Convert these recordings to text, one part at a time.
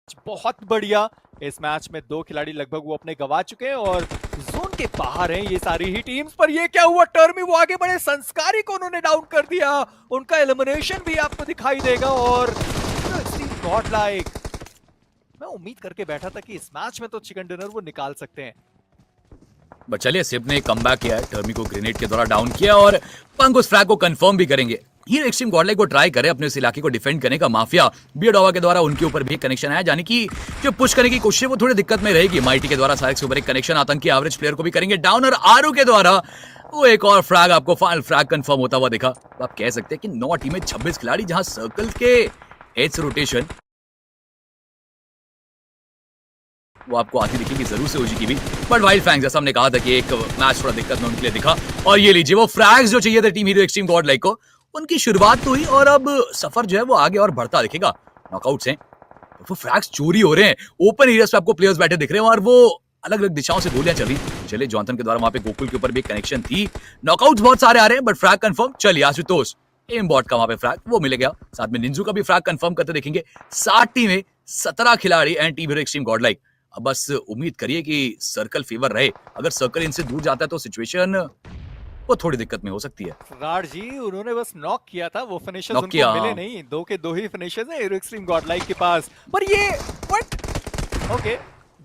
बहुत बढ़िया। इस मैच में 2 खिलाड़ी लगभग वो अपने गवा चुके हैं और जोन के बाहर हैं ये सारी ही टीम्स। पर ये क्या हुआ, टर्मी वो आगे बढ़े, संस्कारी को उन्होंने डाउन कर दिया। उनका एलिमिनेशन भी आपको दिखाई देगा और गॉड लाइक, मैं उम्मीद करके बैठा था कि इस मैच में तो चिकन डिनर वो निकाल सकते हैं। बट चलिए, सिप ने कमबैक किया है, टर्मी को ग्रेनेड के द्वारा डाउन किया और पंग उस फ्रैग को कंफर्म भी करेंगे। हीरो एक्सट्रीम गॉडलाइक को ट्राई करे अपने इस इलाके को डिफेंड करने का। माफिया बियर्डोवा के द्वारा उनके ऊपर भी कनेक्शन आया, यानी कि जो पुश करने की कोशिश है वो थोड़ी दिक्कत में रहेगी। माइटी के द्वारा साइक्स के ऊपर एक कनेक्शन, आतंकी एवरेज प्लेयर को भी करेंगे डाउन, और आरू के द्वारा वो एक और फ्रैग, आपको फाइनल फ्रैग कंफर्म होता हुआ दिखा। तो आप कह सकते हैं कि 9 टीमें 26 खिलाड़ी, जहां सर्कल के एज रोटेशन वो आपको आती दिखेगी जरूर से ओजी की भी। बट वाइल्ड फैंग्स, जैसा हमने कहा था कि एक मैच थोड़ा दिक्कत में उनके लिए दिखा, और ये लीजिए वो फ्रैग्स जो चाहिए थे टीम हीरो एक्सट्रीम गॉडलाइक को, उनकी शुरुआत तो हुई और अब सफर जो है वो आगे और बढ़ता दिखेगा। नॉकआउट्स हैं, वो फ्रैग्स चोरी हो रहे हैं, ओपन एरियाज पे आपको प्लेयर्स बैठे दिख रहे हैं और वो अलग अलग दिशाओं से गोलियां चल रही। चलिए, जॉनथन के द्वारा वहां पे गोकुल के ऊपर भी एक कनेक्शन थी। नॉकआउट्स बहुत सारे आ रहे हैं बट फ्रैग कंफर्म। चलिए, आशुतोष एम बॉट का वहां पे फ्रैग वो मिल गया, साथ में निंजू का भी फ्रैग कंफर्म करते देखेंगे। 60 टीमें, 17 खिलाड़ी and team hero extreme Godlike. अब बस उम्मीद करिए कि सर्कल फेवर रहे। अगर सर्कल इनसे दूर जाता है तो सिचुएशन वो थोड़ी दिक्कत में हो सकती है। राड जी, उन्होंने बस नॉक किया था, वो फिनिशर्स नॉक उनको किया, मिले हाँ। नहीं। 2 के 2 ही फिनिशर्स हैं हीरो एक्सट्रीम गॉडलाइक के पास। पर ये व्हाट, ओके,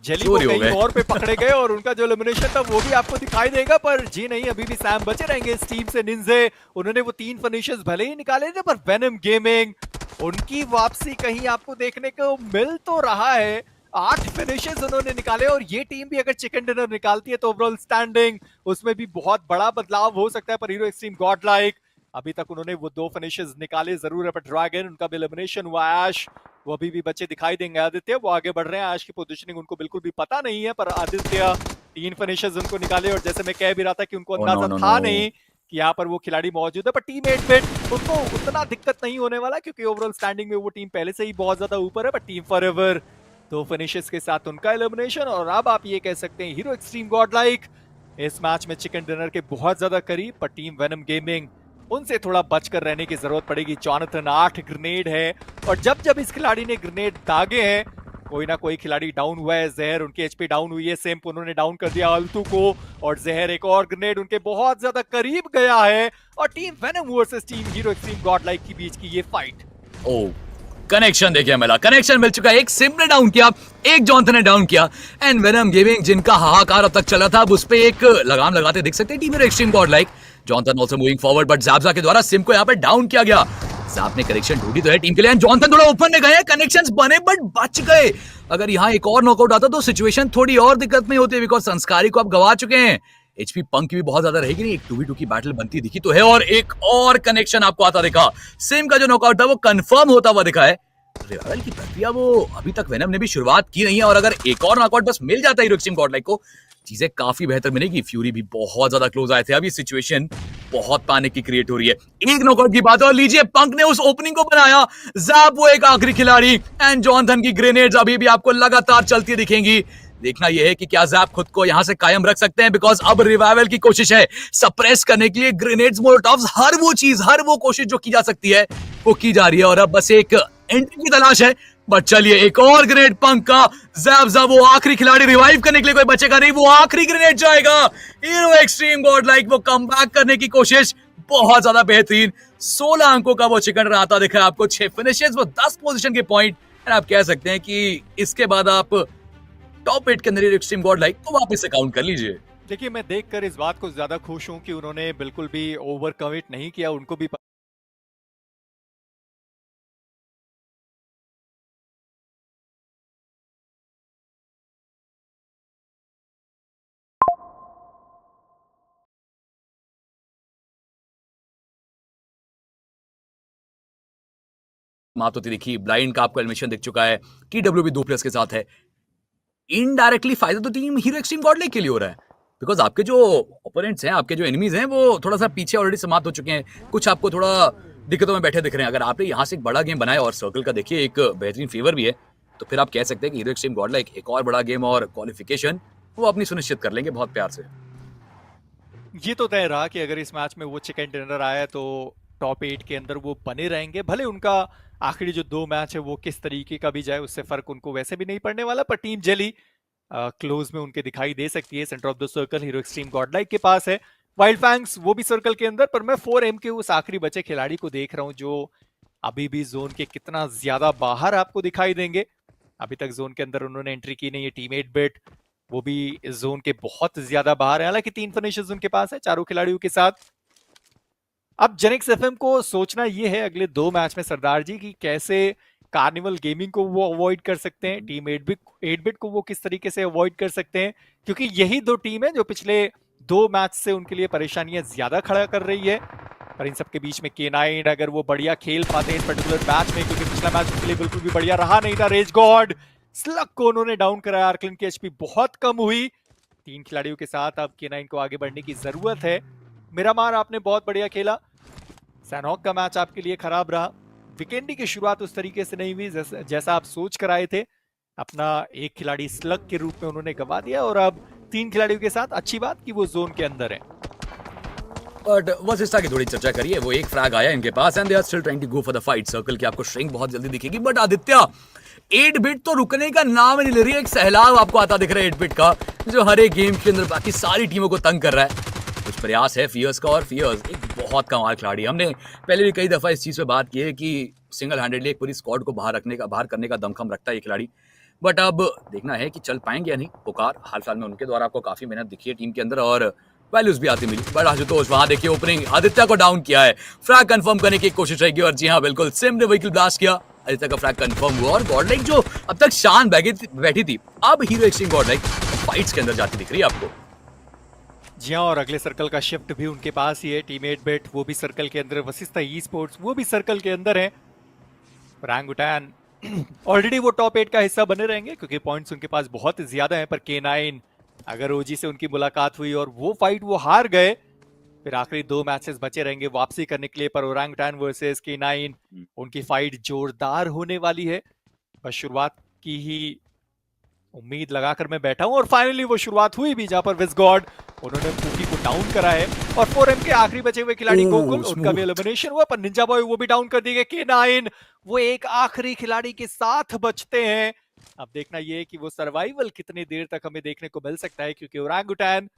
जेली को चोरी हो कहीं गए। और पे पकड़े गए और उनका जो एलिमिनेशन था वो भी आपको दिखाई देगा। पर जी नहीं, अभी भी सैम बचे रहेंगे इस टीम से। निंजे, उन्होंने वो 3 फिनिशर्स भले ही निकाले थे, पर वेनम गेमिंग, उनकी वापसी कहीं आपको देखने को मिल तो रहा है। 8 फिनिशेस उन्होंने निकाले और ये टीम भी अगर चिकन डिनर निकालती है तो ओवरऑल स्टैंडिंग उसमें भी बहुत बड़ा बदलाव हो सकता है। पर हीरो एक्सट्रीम गॉडलाइक, अभी तक उन्होंने वो 2 फिनिशेस निकाले जरूर है, पर ड्रैगन, उनका भी एलिमिनेशन हुआ। ऐश, वो अभी भी बच्चे दिखाई देंगे। आदित्य, वो आगे बढ़ रहे हैं, ऐश की पोजीशनिंग उनको बिल्कुल भी पता नहीं है। पर आदित्य 3 फिनिशेस उनको निकाले और जैसे मैं कह भी रहा था कि उनको ओ नो अंदाजा नो नो। था नहीं कि यहाँ पर वो खिलाड़ी मौजूद है। पर टीम 8 बिट उनको उतना दिक्कत नहीं होने वाला, क्योंकि ओवरऑल स्टैंडिंग में वो टीम पहले से ही बहुत ज्यादा ऊपर है। पर टीम फॉरएवर 2 फिनिशेस के साथ उनका एलिमिनेशन, और अब आप ये कह सकते हैं हीरो एक्सट्रीम गॉडलाइक इस मैच में चिकन डिनर के बहुत ज्यादा करीब। पर टीम वेनम गेमिंग, उनसे थोड़ा बचकर रहने की जरूरत पड़ेगी। जॉनथन 8 ग्रेनेड है और जब जब इस खिलाड़ी ने ग्रेनेड दागे हैं कोई ना कोई खिलाड़ी डाउन हुआ है। जहर, उनकी एचपी डाउन हुई है, सिम्प उन्होंने डाउन कर दिया अल्तू को, और जहर एक और ग्रेनेड उनके बहुत ज्यादा करीब गया है। और team venom versus team hero extreme Godlike के बीच की ये फाइट। ओ, कनेक्शन देखिए, मिला, कनेक्शन मिल चुका है। एक सिम ने डाउन किया, एक जॉनथन ने डाउन किया, एंड वेनम गेमिंग जिनका हाहाकार अब तक चला था, अब उस पे एक लगाम लगाते दिख सकते हैं team extreme godlike. Jonathan also moving forward, but ज़ाबज़ा के द्वारा सिम को यहाँ पे डाउन किया गया। ज़ाब ने कनेक्शन ढूंढी तो है टीम के लिए, जॉनथन थोड़ा ओपन में गए, कनेक्शंस बने बट बच गए। अगर यहाँ एक और नॉकआउट आता तो सिचुएशन थोड़ी और दिक्कत में होती, बिकॉज संस्कारी को आप गवा चुके हैं। एचपी पंक की भी बहुत ज्यादा रहेगी नहीं, एक 2v2 की बैटल बनती दिखी तो है, और एक और कनेक्शन आपको आता दिखा। सिम का जो नॉकआउट था वो कंफर्म होता हुआ दिखा है। रिवाइवल की प्रक्रिया वो अभी तक वेनम ने भी शुरुआत की नहीं है, और अगर एक और नॉकआउट बस मिल जाता है हीरो एक्सट्रीम गॉडलाइक को, चीजें काफी बेहतर मिलेगी। फ्यूरी भी बहुत ज्यादा क्लोज आए थे, अभी सिचुएशन बहुत पैनिक की क्रिएट हो रही है। एक नॉकआउट की बात है और लीजिए, पंक ने उस ओपनिंग को बनाया। ज़ैप वो एक आखिरी खिलाड़ी, एंड जॉनथन की ग्रेनेड्स अभी भी आपको लगातार चलती दिखेंगी। देखना यह है कि क्या ज़ैप खुद को यहां से कायम रख सकते हैं, बिकॉज अब रिवाइवल की कोशिश है सप्रेस करने के लिए। ग्रेनेड्स, मोलोटॉव्स, हर वो चीज, हर वो कोशिश जो की जा सकती है वो की जा रही है, और अब बस एक एंट्री की तलाश है। बट चलिए, एक और ग्रेनेड पंक का। ज़ैप वो आखिरी खिलाड़ी, रिवाइव करने के लिए कोई बचेगा नहीं, वो आखिरी ग्रेनेड जाएगा। हीरो एक्सट्रीम गॉडलाइक वो कमबैक करने की कोशिश बहुत ज्यादा बेहतरीन। 16 अंकों का वो चिकन आता दिखा है आपको, 6 फिनिशेस, वो 10 पोजीशन के पॉइंट। आप कह सकते हैं कि इसके बाद आप टॉप 8 के अंदर एक्सट्रीम गॉडलाइक को वापस से काउंट कर लीजिए। देखिए, मैं देखकर इस बात को ज्यादा खुश हूं कि उन्होंने बिल्कुल भी ओवर कमिट नहीं किया। उनको भी समाप्त होती दिखी। ब्लाइंड का आपको एलिमिनेशन दिख चुका है, टीडब्ल्यू भी 2 प्लेयर्स के साथ है। इनडायरेक्टली फायदा तो टीम हीरो एक्सट्रीम गॉडलाइक के लिए हो रहा है, बिकॉज आपके जो ओपोनेंट्स हैं, आपके जो एनिमीज हैं, वो थोड़ा सा पीछे ऑलरेडी समाप्त हो चुके हैं। कुछ आपको थोड़ा दिक्कतों में बैठे दिख रहे हैं। अगर आपने यहाँ से एक बड़ा गेम बनाया और सर्कल का देखिए एक बेहतरीन फेवर भी है, तो फिर आप कह सकते हैं कि हीरो एक्सट्रीम गॉडलाइक एक और बड़ा गेम और क्वालिफिकेशन वो अपनी सुनिश्चित कर लेंगे बहुत प्यार से। ये तो तय रहा कि अगर इस मैच में वो चिकन डिनर आया तो टॉप 8 के अंदर वो बने रहेंगे। भले उनका आखिरी जो 2 मैच है वो किस तरीके का भी जाए, उससे फर्क उनको वैसे भी नहीं पड़ने वाला, पर टीम जेली क्लोज में उनके दिखाई दे सकती है। Centre of the circle hero extreme Godlike के पास है, वाइल्ड फैंग्स वो भी सर्कल के अंदर, पर मैं 4M के उस आखिरी बचे खिलाड़ी को देख रहा हूं जो अभी भी जोन के कितना ज्यादा बाहर आपको दिखाई देंगे। अभी तक जोन के अंदर उन्होंने एंट्री की नहीं है। टीममेट बिट वो भी इस जोन के बहुत ज्यादा बाहर है, हालांकि 3 फिनिशेस उनके पास है चारों खिलाड़ियों के साथ। अब जेनिक्स एफएम को सोचना यह है अगले 2 मैच में सरदार जी की कैसे कार्निवल गेमिंग को वो अवॉइड कर सकते हैं, टीम 8 बिट को वो किस तरीके से अवॉइड कर सकते हैं, क्योंकि यही 2 टीम है जो पिछले 2 मैच से उनके लिए परेशानियां ज्यादा खड़ा कर रही है। पर इन सबके बीच में K9 अगर वो बढ़िया खेल पाते हैं इस पर्टिकुलर मैच में, क्योंकि पिछला मैच उनके लिए बिल्कुल भी बढ़िया रहा नहीं था। रेज गॉड स्लग को उन्होंने डाउन कराया, आर्कलिन की एचपी बहुत कम हुई। 3 खिलाड़ियों के साथ अब K9 को आगे बढ़ने की जरूरत है। मिरामार आपने बहुत बढ़िया खेला, सैनहॉक का मैच आपके लिए खराब रहा। वीकेंडी की शुरुआत उस तरीके से नहीं हुई जैसा आप सोच कर आए थे। अपना एक खिलाड़ी स्लग के रूप में उन्होंने गवा दिया, और अब 3 खिलाड़ियों के साथ अच्छी बात कि वो जोन के अंदर है। बट वसिस्ता की थोड़ी चर्चा करिए, वो एक फ्रैग आया इनके पास and they are still trying to go for the fight. Circle की आपको श्रिंक बहुत जल्दी दिखेगी, बट आदित्य 8 बिट तो रुकने का नाम नहीं ले रही है। एक सहलाव आपको आता दिख रहा है 8 बिट का, जो हर एक गेम के अंदर बाकी सारी टीमों को तंग कर रहा है। कुछ प्रयास है फियर्स का, और फियर्स एक बहुत कमाल खिलाड़ी। हमने पहले भी कई दफा इस चीज पे बात की है कि सिंगल हैंडेडली एक पूरी स्क्वाड को बाहर करने का दमखम रखता है ये खिलाड़ी। बट अब देखना है कि चल पाएंगे या नहीं। पुकार हाल फिलहाल में उनके द्वारा आपको काफी मेहनत दिखी है टीम के अंदर, और वैल्यूज भी आती मिली। बट आशुतोष वहां देखिए ओपनिंग आदित्य को डाउन किया है, फ्रैग कंफर्म करने की कोशिश रहेगी, और जी हाँ बिल्कुल सिम ने व्हीकल ब्लास्ट किया, आदित्य का फ्रैग कंफर्म हुआ। और गॉडलाइक जो अब तक शान बैठी थी, अब हीरो एक्सट्रीम गॉडलाइक फाइट्स के अंदर जाती दिख रही है आपको। जी हाँ, और अगले सर्कल का शिफ्ट भी उनके पास ही है। टीम 8 बिट वो भी सर्कल के अंदर, वसिस्ता ई स्पोर्ट्स वो भी सर्कल के अंदर है। ओरंगुटैन ऑलरेडी वो टॉप 8 का हिस्सा बने रहेंगे क्योंकि पॉइंट्स उनके पास बहुत ज्यादा हैं, पर K9 अगर ओजी से उनकी मुलाकात हुई और वो फाइट वो हार गए, फिर आखिरी 2 मैचेस बचे रहेंगे वापसी करने के लिए। पर ओरंगुटैन वर्सेस K9 उनकी फाइट जोरदार होने वाली है। बस शुरुआत की ही उम्मीद लगाकर मैं बैठा हूं, और फाइनली वो शुरुआत हुई भी, जहां पर विजगॉड उन्होंने पूकी को डाउन करा है। और 4M के आखिरी बचे हुए खिलाड़ी गोकुल, उनका भी एलिमिनेशन हुआ, पर निंजा बॉय वो भी डाउन कर दिए गए। K9 वो एक आखिरी खिलाड़ी के साथ बचते हैं। अब देखना ये है कि वो सर्वाइवल कितनी देर तक हमें देखने को मिल सकता है, क्योंकि ओरंगुटैन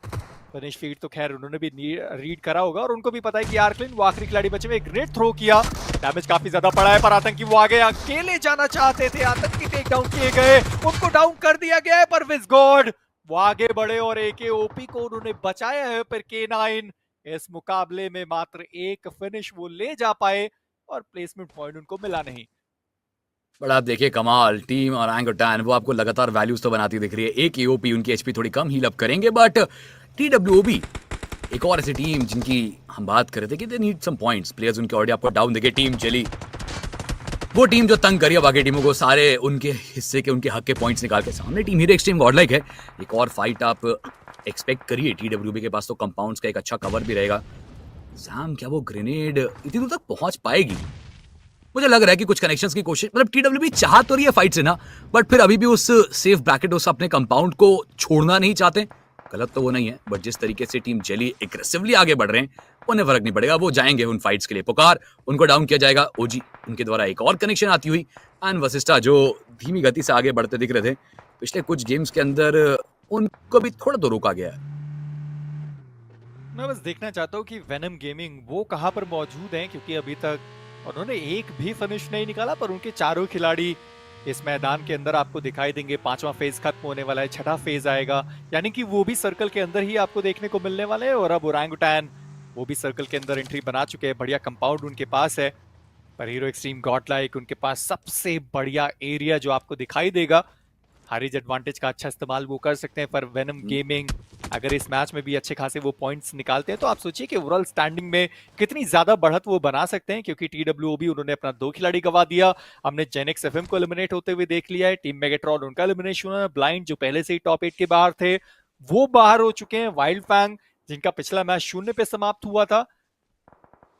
फिनिश फीड तो खैर उन्होंने भी रीड करा होगा, और उनको भी पता है कि आर्कलिन वो आखिरी खिलाड़ी बचे हुए। एक ग्रेट थ्रो किया, डैमेज काफी ज्यादा पड़ा है, पर आतंकी वो आगे अकेले जाना चाहते थे, आतंकी टेक डाउन किए गए, उनको डाउन कर दिया गया है। पर विजगॉड वो आगे बढ़े और AKOP को उन्होंने बचाया है। पर K9 इस मुकाबले में मात्र एक फिनिश वो ले जा पाए, और प्लेसमेंट पॉइंट उनको मिला नहीं। बट आप देखिए कमाल टीम और ओरंगुटैन वो आपको लगातार वैल्यूज तो बनाती दिख रही है। AKOP उनकी एचपी थोड़ी कम हील अप करेंगे, बट TWOB एक और ऐसी टीम जिनकी हम बात कर रहे थे कि they need some points, players उनके ऑलरेडी आपको डाउन देखे। टीम जेली वो टीम जो तंग करिए बाकी टीमों को, सारे उनके हिस्से के उनके हक के पॉइंट्स निकाल के सामने टीम हीरो एक्सट्रीम गॉडलाइक है। एक और फाइट आप एक्सपेक्ट करिए। TWB के पास तो कंपाउंड्स का एक अच्छा कवर भी रहेगा। सैम क्या वो ग्रेनेड इतनी दूर तक पहुंच पाएगी? मुझे लग रहा है कि कुछ कनेक्शंस की कोशिश, मतलब TWB चाह तो रही है फाइट से ना, बट फिर अभी भी उस सेफ ब्रैकेट, उस अपने कंपाउंड को छोड़ना नहीं चाहते। गलत तो वो नहीं है, बट जिस तरीके से टीम जेली एग्रेसिवली आगे बढ़ रहे हैं उन्हें फर्क नहीं पड़ेगा, वो जाएंगे उन फाइट्स के लिए। पुकार उनको डाउन किया जाएगा, ओजी उनके द्वारा एक और कनेक्शन आती हुई, एंड वसिस्टा जो धीमी गति से आगे बढ़ते दिख रहे थे पिछले कुछ गेम्स के अंदर, उनको भी थोड़ा तो रोका गया है। मैं बस देखना चाहता हूँ कि वेनम गेमिंग वो कहाँ पर मौजूद हैं, क्योंकि अभी तक उन्होंने एक भी फिनिश नहीं निकाला, पर उनके चारों खिलाड़ी इस मैदान के अंदर आपको दिखाई देंगे। 5वां फेज खत्म होने वाला है, 6ठा फेज आएगा, यानी कि वो भी सर्कल के अंदर ही आपको देखने को मिलने वाले हैं। और अब ओरंगुटैन वो भी सर्कल के अंदर एंट्री बना चुके हैं, बढ़िया कंपाउंड उनके पास है। पर हीरो एक्सट्रीम गॉडलाइक उनके पास सबसे बढ़िया एरिया जो आपको दिखाई देगा, हारिज एडवांटेज का अच्छा इस्तेमाल वो कर सकते हैं। पर वेनम गेमिंग अगर इस मैच में भी अच्छे खासे वो पॉइंट्स निकालते हैं, तो आप सोचिए कि ओवरऑल स्टैंडिंग में कितनी ज्यादा बढ़त वो बना सकते हैं, क्योंकि TWOB उन्होंने अपना 2 खिलाड़ी गवा दिया। हमने जेनिक्स एफएम को एलिमिनेट होते हुए देख लिया है, टीम मेगाट्रॉन उनका एलिमिनेशन हुआ, ब्लाइंड जो पहले से ही टॉप 8 के बाहर थे वो बाहर हो चुके हैं, वाइल्ड फैंग जिनका पिछला मैच 0 पे समाप्त हुआ था।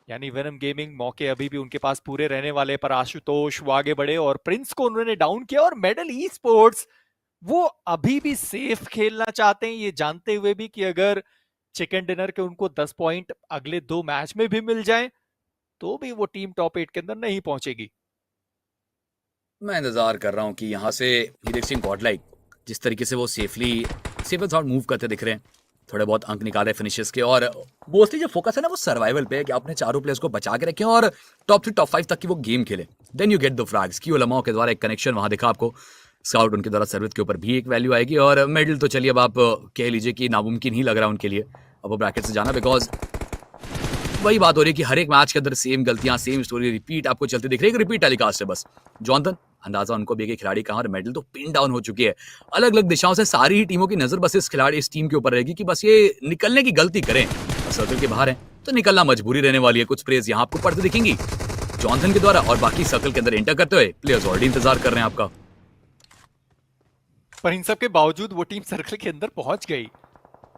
यानी वेनम गेमिंग मौके अभी भी उनके पास पूरे रहने वाले। पर आशुतोष वो आगे बढ़े और प्रिंस को उन्होंने डाउन किया, और मेडल ई स्पोर्ट्स वो अभी भी सेफ खेलना चाहते हैं, ये जानते हुए भी कि अगर चिकन डिनर के उनको 10 पॉइंट अगले 2 मैच में भी मिल जाए तो भी वो टीम टॉप 8 के अंदर नहीं पहुंचेगी। मैं इंतजार कर रहा हूँ कि यहाँ से हीरो एक्सट्रीम गॉडलाइक जिस तरीके से वो सेफ थॉट मूव करते दिख रहे हैं, थोड़े बहुत अंक निकाले फिनिशेस के, और मोस्टली जो फोकस है ना वो सर्वाइवल पे है कि अपने चारों प्लेयर्स को बचा के रखें और टॉप 3 टॉप 5 तक की वो गेम खेले। Then you get the frags की लमाओं के द्वारा एक कनेक्शन वहां दिखा आपको, स्काउट उनके द्वारा सर्विस के ऊपर भी एक वैल्यू आएगी, और मेडल तो चलिए अब आप कह लीजिए कि नामुमकिन ही लग रहा है उनके लिए अब वो ब्रैकेट से जाना, बिकॉज वही बात हो रही है कि हर एक मैच के अंदर सेम गलतियां सेम स्टोरी रिपीट आपको चलती दिख रही है, रिपीट टेलीकास्ट है बस। जॉनथन अंदाजा उनको भी है कि खिलाड़ी कहां, और मेडल तो पिन डाउन हो चुकी है। अलग अलग दिशाओं से सारी ही टीमों की नजर बस इस टीम के ऊपर रहेगी कि बस ये निकलने की गलती करें, सर्कल के बाहर है तो निकलना मजबूरी रहने वाली है। कुछ प्लेयर्स यहाँ आपको पड़ते दिखेंगी जॉनथन के द्वारा, और बाकी सर्कल के अंदर एंटर करते हुए प्लेयर्स ऑलरेडी इंतजार कर रहे हैं आपका। पर इन सब के बावजूद वो टीम सर्कल के अंदर पहुंच गई,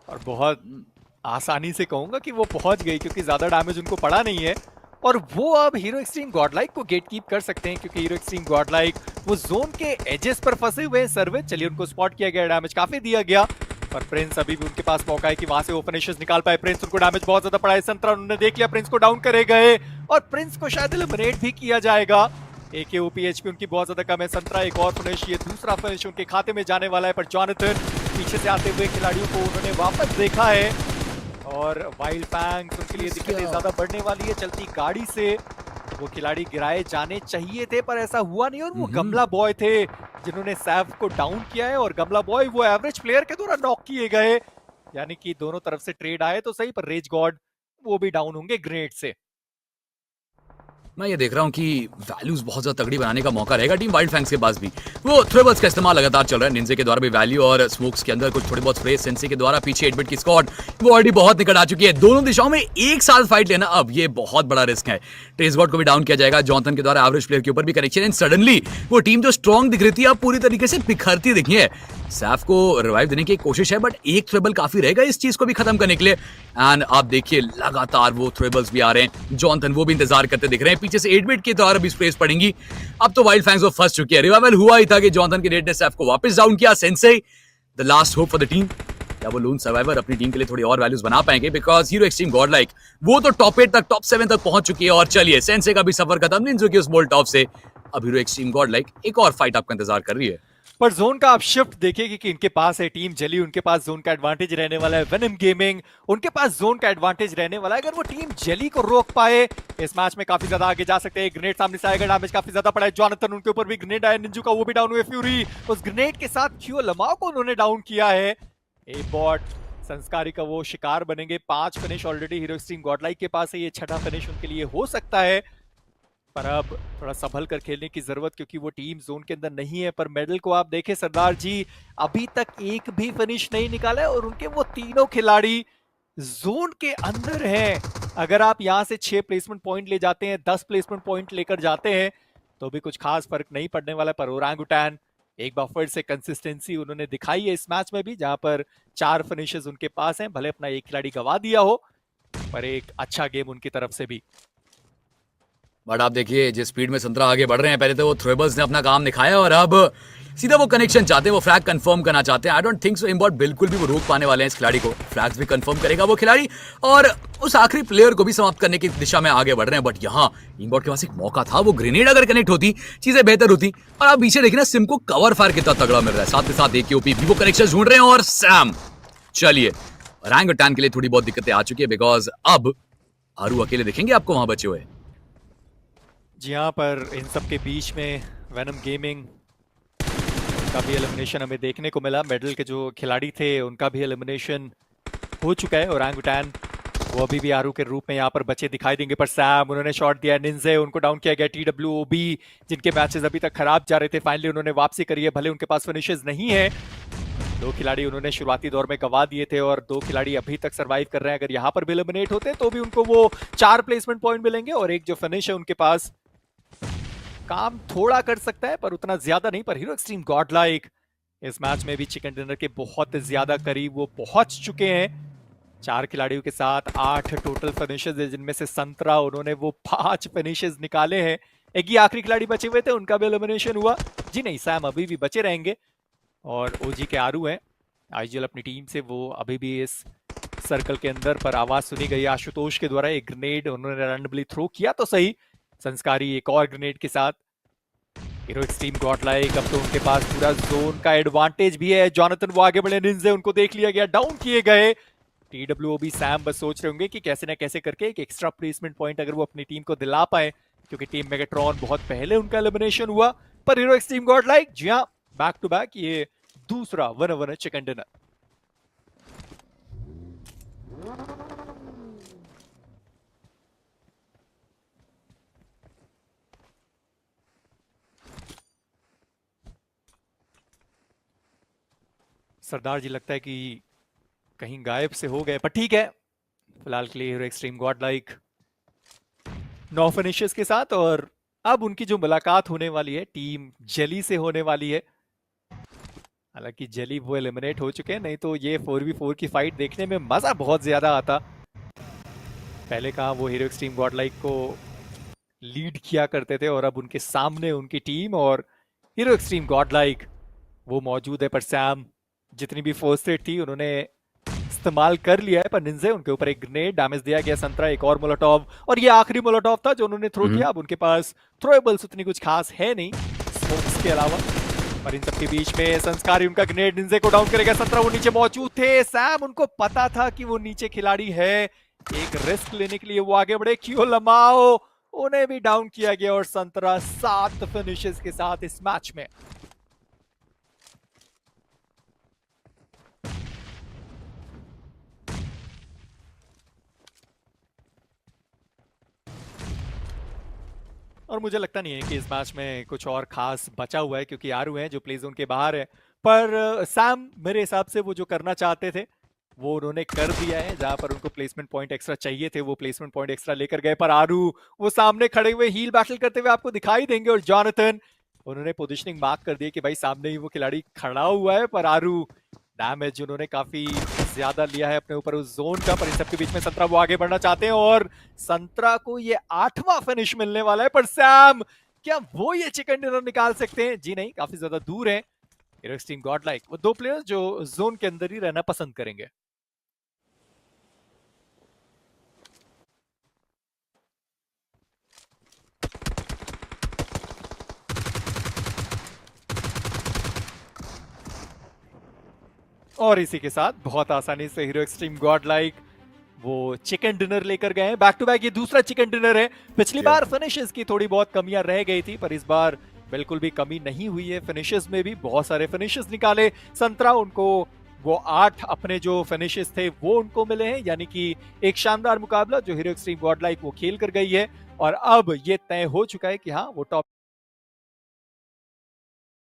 और बहुत आसानी से कहूंगा कि वो पहुंच गई, क्योंकि ज्यादा डैमेज उनको पड़ा नहीं है। और वो अब हीरो एक्सट्रीम गॉडलाइक को गेट कीप कर सकते हैं, क्योंकि हीरो एक्सट्रीम गॉडलाइक वो जोन के एजेस पर फंसे हुए हैं। सर्वे चलिए उनको स्पॉट किया गया, डैमेज काफी दिया गया, पर प्रिंस अभी भी उनके पास मौका है कि वहां से वो फिनिशेस निकाल पाए। प्रिंस, उनको डैमेज बहुत ज्यादा पड़ा है, संतरा उन्होंने देख लिया, प्रिंस को डाउन करे गए, और प्रिंस को शायद एलिमिनेट भी किया जाएगा। AKOP HP उनकी बहुत ज्यादा कम है। संतरा एक और फिनिश, ये दूसरा फिनिश उनके खाते में जाने वाला है, पर जॉनथन पीछे से आते हुए खिलाड़ियों को उन्होंने वापस देखा है, और वाइल्ड फैंग्स उनके लिए दिक्कतें ज्यादा बढ़ने वाली है। चलती गाड़ी से वो खिलाड़ी गिराए जाने चाहिए थे, पर ऐसा हुआ नहीं, और वो गमला बॉय थे जिन्होंने सैफ को डाउन किया है, और गमला बॉय वो एवरेज प्लेयर के द्वारा नॉक किए गए। यानी कि दोनों तरफ से ट्रेड आए तो सही, पर रेज गॉड वो भी डाउन होंगे ग्रेनेड से। मैं ये देख रहा हूँ कि वैल्यूज बहुत ज्यादा तगड़ी बनाने का मौका रहेगा टीम वाइल्ड फैंग्स के पास भी। वो थ्रेबल्स का इस्तेमाल लगातार चल रहा है, निंजे के द्वारा भी वैल्यू, और स्मोक्स के अंदर कुछ थोड़ी बहुत स्प्रे सेंसी के द्वारा पीछे 8 बिट की स्क्वाड वो ऑलरेडी बहुत निकट आ चुकी है। दोनों दिशाओं में एक साथ फाइट लेना अब ये बहुत बड़ा रिस्क है। ट्रेस गॉड को भी डाउन किया जाएगा जॉनथन के द्वारा, एवरेज प्लेयर के ऊपर भी कनेक्शन, एंड सडनली वो टीम जो स्ट्रॉन्ग दिख रही थी अब पूरी तरीके से बिखरती दिखी है। सैफ को रिवाइव देने की कोशिश है, बट एक थ्रेबल काफी रहेगा इस चीज को भी खत्म करने के लिए। एंड आप देखिए लगातार वो थ्रेबल्स भी आ रहे हैं, जॉनथन वो भी इंतजार करते दिख रहे हैं, पीछे से 8 बिट के द्वारा भी स्पेस पड़ेंगी। अब तो वाइल्ड फैंग्स वो फंस चुकी है, रिवाइवल हुआ ही था कि जॉनथन के रेड ने सैफ को वापस डाउन किया। Sensei the last hope for the team, क्या वो लोन सर्वाइवर अपनी टीम के लिए थोड़ी और वैल्यूज बना पाएंगे, बिकॉज हीरो एक्सट्रीम गॉडलाइक वो तो टॉप 8 तक टॉप 7 तक पहुंच चुकी है। और चलिए सेंसे का भी सफर खत्म, निंजो की उस बोल्ट टॉप से अब हीरो एक्सट्रीम गॉडलाइक एक और फाइट आपका इंतजार कर रही है। पर जोन का आप शिफ्ट देखिए कि इनके पास है टीम जली, उनके पास जोन का एडवांटेज रहने वाला है। वेनम गेमिंग उनके पास जोन का एडवांटेज रहने वाला है, अगर वो टीम जली को रोक पाए इस मैच में काफी ज्यादा आगे जा सकते हैं। ग्रेनेड सामने से आएगा, डैमेज काफी ज्यादा पड़ा है। जॉनथन उनके ऊपर भी ग्रेनेड आया, निंजू का वो भी डाउन हुए। फ्यूरी उस ग्रेनेड के साथ क्यू लमाओ को उन्होंने डाउन किया है। ए बॉट संस्कारी का वो शिकार बनेंगे। 5 finish already hero extreme Godlike के पास है, ये छठा फिनिश उनके लिए हो सकता है, पर अब थोड़ा संभल कर खेलने की जरूरत, क्योंकि वो टीम जोन के अंदर नहीं है। पर मेडल को आप देखें सरदार जी, अभी तक एक भी फिनिश नहीं निकाला है, और उनके वो तीनों खिलाड़ी जोन के अंदर हैं। अगर आप यहां से 6 प्लेसमेंट पॉइंट ले जाते हैं, 10 प्लेसमेंट पॉइंट लेकर जाते हैं, तो भी कुछ खास फर्क नहीं पड़ने वाला। पर ओरांगुटैन एक बार फिर से कंसिस्टेंसी उन्होंने दिखाई है इस मैच में भी, जहां पर 4 फिनिशेस उनके पास हैं। भले अपना एक खिलाड़ी गवा दिया हो, पर एक अच्छा गेम उनकी तरफ से भी। बट आप देखिए जिस स्पीड में संतरा आगे बढ़ रहे हैं, पहले तो वो थ्रेबल्स ने अपना काम दिखाया, और अब सीधा वो कनेक्शन चाहते हैं, वो फ्लैग कंफर्म करना चाहते हैं। आई डोंट थिंक सो इम्बॉट बिल्कुल भी वो रोक पाने वाले हैं इस खिलाड़ी को। फ्लैग्स भी कंफर्म करेगा वो खिलाड़ी, और उस आखिरी प्लेयर को भी समाप्त करने की दिशा में आगे बढ़ रहे हैं। बट यहाँ इम्बॉट के पास एक मौका था, वो ग्रेनेड अगर कनेक्ट होती चीजें बेहतर होती। और आप पीछे देखिए ना, सिम को कवर फायर कितना तगड़ा मिल रहा है, साथ के साथ AKOP भी वो कनेक्शन ढूंढ रहे हैं। और सैम चलिए ओरांगुटैन के लिए थोड़ी बहुत दिक्कतें आ चुकी है, बिकॉज अब आरू अकेले दिखेंगे आपको वहां बचे हुए। जी हाँ, पर इन सब के बीच में वेनम गेमिंग का भी एलिमिनेशन हमें देखने को मिला। मेडल के जो खिलाड़ी थे उनका भी एलिमिनेशन हो चुका है। ओरांगुटैन वो अभी भी आरू के रूप में यहाँ पर बचे दिखाई देंगे, पर सैम उन्होंने शॉट दिया। निंजे उनको डाउन किया गया। TWOB जिनके मैचेस अभी तक खराब जा रहे थे, फाइनली उन्होंने वापसी करी है, भले उनके पास फिनिशेस नहीं है। 2 खिलाड़ी उन्होंने शुरुआती दौर में गवा दिए थे, और 2 खिलाड़ी अभी तक सर्वाइव कर रहे हैं। अगर यहाँ पर भी एलिमिनेट होते तो भी उनको वो 4 प्लेसमेंट पॉइंट मिलेंगे, और एक जो फिनिश है उनके पास काम थोड़ा कर सकता है, पर उतना ज्यादा नहीं। पर हीरो एक्सट्रीम गॉडलाइक इस मैच में भी चिकन डिनर के बहुत ज्यादा करीब वो पहुंच चुके हैं। 4 खिलाड़ियों के साथ 8 टोटल फिनिशेस है, जिनमें से संतरा उन्होंने वो 5 फिनिशेस निकाले हैं। एक ही आखिरी खिलाड़ी बचे हुए थे, उनका भी एलिमिनेशन हुआ। जी नहीं, सैम अभी भी बचे रहेंगे, और OG के आरू हैं। IGL अपनी टीम से वो अभी भी इस सर्कल के अंदर, पर आवाज सुनी गई आशुतोष के द्वारा। एक ग्रेनेड उन्होंने रैंडमली थ्रो किया तो सही, संस्कारी एक और ग्रेनेड के साथ। हीरो एक्सट्रीम गॉड लाइक, अब तो उनके पास पूरा जोन का एडवांटेज भी है। जॉनथन वो आगे बढ़े, निंजे उनको देख लिया गया, डाउन किए गए। टीडब्ल्यूओबी सैम बस सोच रहे होंगे कि कैसे ना कैसे करके एक एक्स्ट्रा प्लेसमेंट पॉइंट अगर वो अपनी टीम को दिला पाए, क्योंकि टीम मेगाट्रॉन बहुत पहले उनका एलिमिनेशन हुआ। पर हीरो एक्सट्रीम गॉड लाइक, जी हाँ, बैक टू बैक ये दूसरा वन चिकन डिनर। सरदार जी लगता है कि कहीं गायब से हो गए, पर ठीक है, फिलहाल के लिए hero extreme God like 9 finishes के साथ। और अब उनकी जो मुलाकात होने वाली है टीम जेली से होने वाली है। हालांकि जेली वो एलिमिनेट हो चुके हैं, नहीं तो ये 4v4 की फाइट देखने में मजा बहुत ज्यादा आता। पहले कहा वो हीरो एक्सट्रीम गॉड लाइक को लीड किया करते थे, और अब उनके सामने उनकी टीम और हीरो एक्सट्रीम गॉड लाइक वो मौजूद है। पर सैम जितनी भी फर्स्ट एड थी उन्होंने इस्तेमाल कर लिया है, पर निंजे उनके ऊपर एक ग्रेनेड डैमेज दिया गया। संतरा एक और मोलोटॉव, और ये आखिरी मोलोटॉव था जो उन्होंने थ्रो किया। अब उनके पास थ्रोएबल्स उतनी कुछ खास है नहीं स्मोक्स के अलावा। पर इन सबके बीच में संस्कारी उनका ग्रेनेड निंजे को डाउन करेगा। संतरा वो नीचे मौजूद थे, सैम उनको पता था कि वो नीचे खिलाड़ी है, एक रिस्क लेने के लिए वो आगे बढ़े। क्यों लमाओ उन्हें भी डाउन किया गया, और संतरा 7 फिनिशेस के साथ इस मैच में। और मुझे लगता नहीं है कि इस मैच में कुछ और खास बचा हुआ है, क्योंकि आरू हैं जो प्ले जोन के बाहर है। पर सैम मेरे हिसाब से वो जो करना चाहते थे वो उन्होंने कर दिया है। जहां पर उनको प्लेसमेंट पॉइंट एक्स्ट्रा चाहिए थे वो प्लेसमेंट पॉइंट एक्स्ट्रा लेकर गए। पर आरू वो सामने खड़े हुए हील बैटल करते हुए आपको दिखाई देंगे, और जॉनथन उन्होंने पोजिशनिंग मार्क कर दी कि भाई सामने ही वो खिलाड़ी खड़ा हुआ है। पर आरू डैमेज उन्होंने काफी ज्यादा लिया है अपने ऊपर उस जोन का। पर इन सबके बीच में संतरा वो आगे बढ़ना चाहते हैं, और संतरा को ये 8वां फिनिश मिलने वाला है। पर सैम क्या वो ये चिकन डिनर निकाल सकते हैं? जी नहीं, काफी ज्यादा दूर है। हीरो एक्सट्रीम गॉड लाइक वो 2 प्लेयर्स जो जोन के अंदर ही रहना पसंद करेंगे। और इसी के साथ बहुत आसानी से हीरो एक्सट्रीम गॉड लाइक वो चिकन डिनर लेकर गए हैं। बैक टू बैक ये दूसरा चिकन डिनर है। पिछली बार फिनिशेस की थोड़ी बहुत कमियां रह गई थी, पर इस बार बिल्कुल भी कमी नहीं हुई है। फिनिशेस में भी बहुत सारे फिनिशेस निकाले संतरा, उनको वो 8 अपने जो फिनिशेस थे वो उनको मिले हैं, यानी कि एक शानदार मुकाबला जो हीरो एक्सट्रीम गॉड लाइक वो खेल कर गई है। और अब ये तय हो चुका है कि हाँ वो टॉप